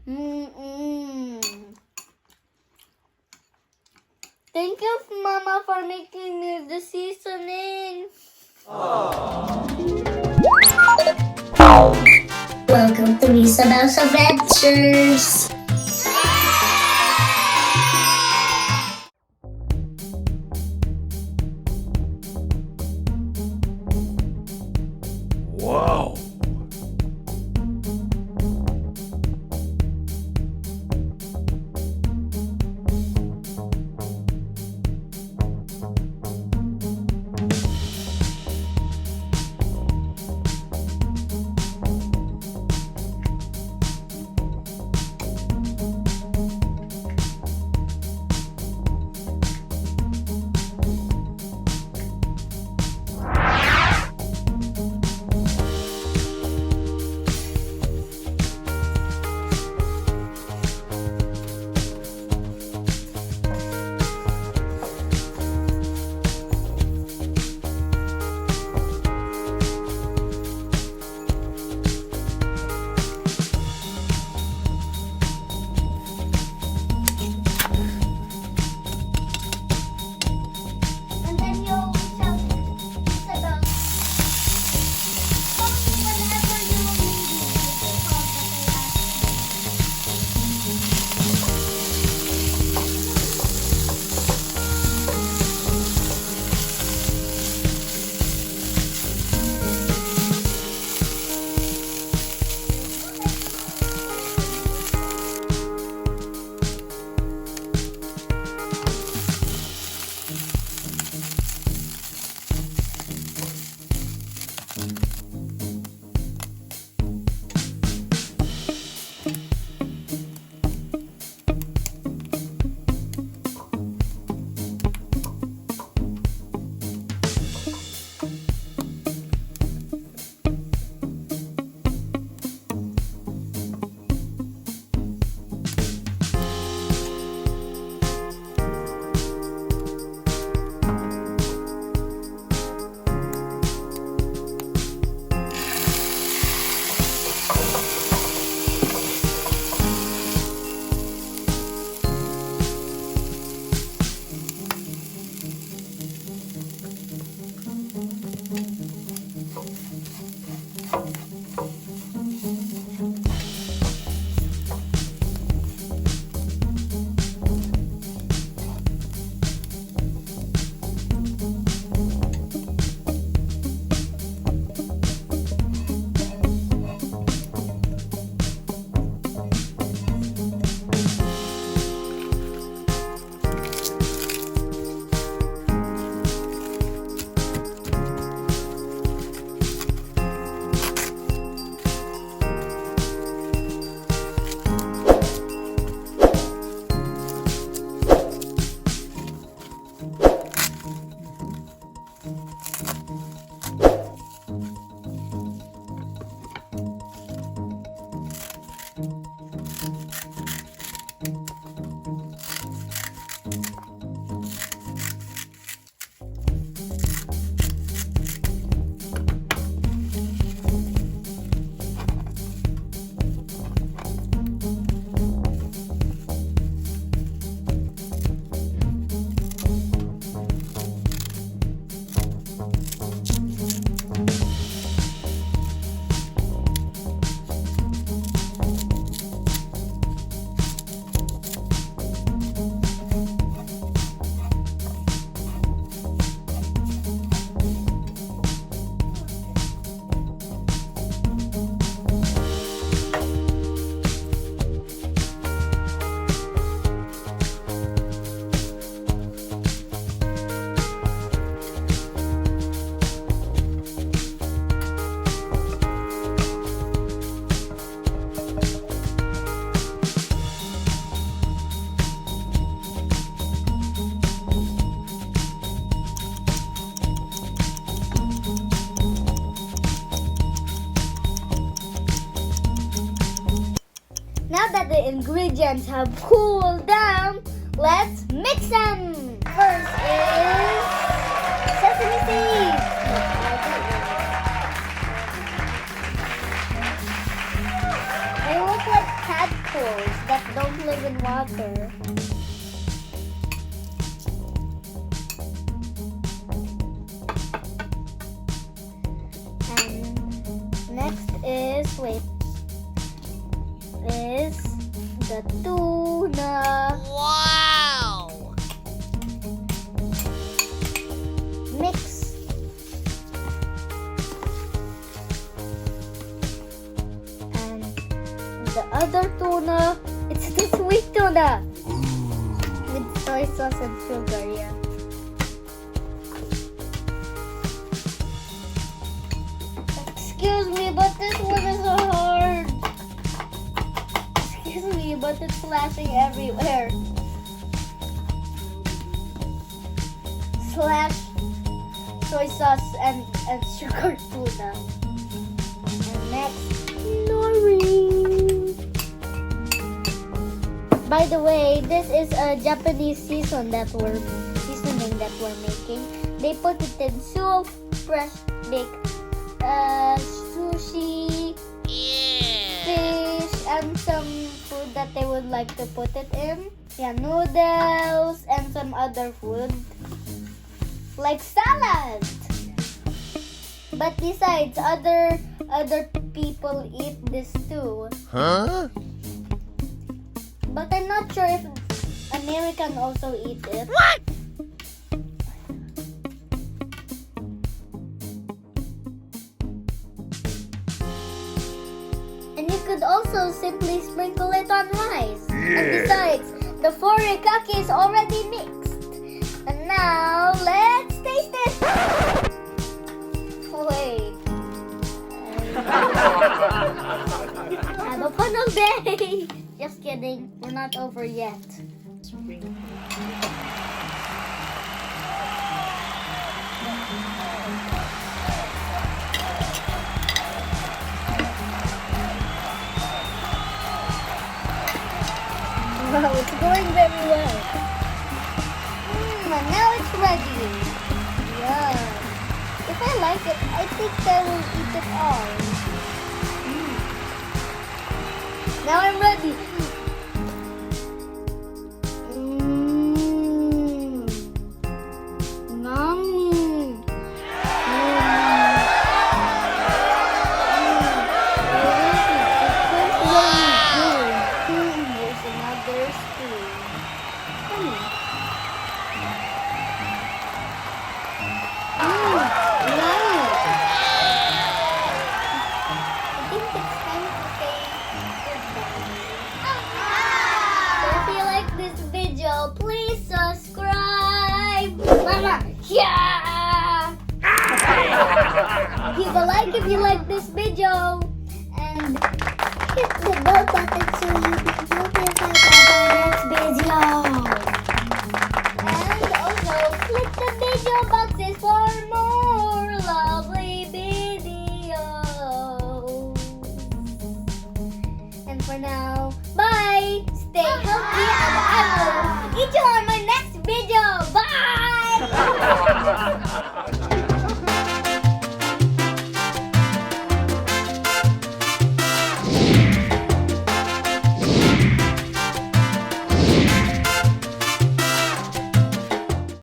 Thank you, Mama, for making me the seasoning. Welcome to Ysabel's Adventures! Wow! And then you'll tell Isabel. Tell me whenever you will need me. This is all that I ask. Now that the ingredients have cooled down, let's mix them. First is sesame seeds. They look like turtles that don't live in water. And next is, is the tuna. Wow! Mix. And the other tuna, it's the sweet tuna. With soy sauce and sugar, yeah. Excuse me, but this one is so hard. Excuse me, but it's splashing everywhere. Slash soy sauce and sugar tuna. And next, nori. By the way, this is a Japanese seasoning that we're making. They put it in soup, fresh baked sushi, fish, and some food that they would like to put it in. Yeah, noodles and some other food. Like salad. But besides, other people eat this too. Huh? But I'm not sure if American also eat it. What? And you could also simply sprinkle it on rice. And besides, the furikake is already mixed. And now, let's taste it! Wait. Have a fun all day! Just kidding, we're not over yet. Wow, it's going very well. And now it's ready. Yeah. If I like it, I think I will eat it all. Now I'm ready. Yummy. Here's another spoon. I think it's time to say goodbye. So if you like this video, please subscribe. Mama, yeah! Give a like if you like this video. And hit the bell button so you can notified about our next video. And also click the video boxes for more lovely videos. And for now, bye! Stay healthy and I will eat you on my next video. Bye!